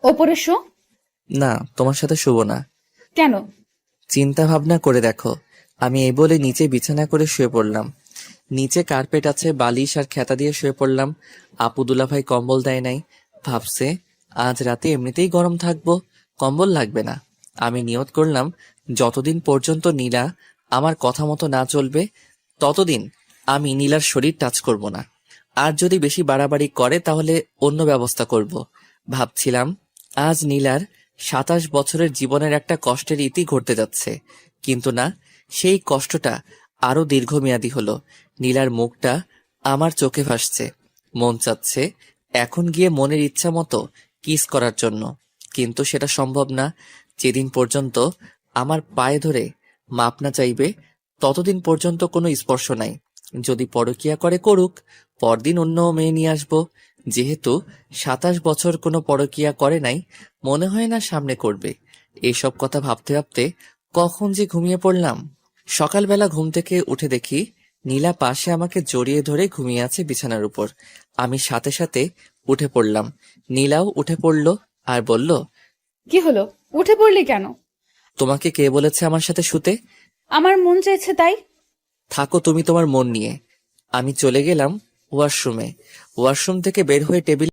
ওপরে শো। না, তোমার সাথে শুব না। কেন? চিন্তা ভাবনা করে দেখো। আমি এই বলে নিচে বিছানা করে শুয়ে পড়লাম। নিচে কার্পেট আছে, বালিশ আর খেতা দিয়ে শুয়ে পড়লাম। আপু দুলাভাই কম্বল দেয় নাই। ভাবছে আজ রাতে এমনিতেই গরম থাকবো, কম্বল লাগবে না। আমি নিয়ত করলাম যতদিন পর্যন্ত নীলা আমার কথা মতো না চলবে ততদিন আমি নীলার শরীর টাচ করব না। আর যদি বেশি বাড়াবাড়ি করে তাহলে অন্য ব্যবস্থা করব। ভাবছিলাম আজ নীলার ২৭ বছরের জীবনের একটা কষ্টের ইতি ঘটতে যাচ্ছে, কিন্তু না, সেই কষ্টটা আরো দীর্ঘমেয়াদী হলো। নীলার মুখটা আমার চোখে ভাসছে। মন চাচ্ছে এখন গিয়ে মনের ইচ্ছা মতো কিস করার জন্য, কিন্তু সেটা সম্ভব না। যেদিন পর্যন্ত আমার পায়ে ধরে মাপ না চাইবে ততদিন পর্যন্ত কোনো স্পর্শ নাই। যদি পরকীয়া করে করুক, পরদিন অন্য মেয়ে নিয়ে আসবো। যেহেতু ২৭ বছর কোনো পরকীয়া করে নাই, মনে হয় না সামনে করবে। এইসব কথা ভাবতে ভাবতে কখন যে ঘুমিয়ে পড়লাম। সকালবেলা ঘুম থেকে উঠে দেখি নীলা পাশে আমাকে জড়িয়ে ধরে ঘুমিয়ে আছে বিছানার উপর। আমি সাথে সাথে উঠে পড়লাম। নীলাও উঠে পড়ল আর বলল, কি হলো? উঠে পড়লি কেন? তোমাকে কে বলেছে আমার সাথে শুতে? আমার মন চাইছে তাই। থাকো তুমি তোমার মন নিয়ে। আমি চলে গেলাম ওয়াশরুমে। ওয়াশরুম থেকে বের হয়ে টেবিল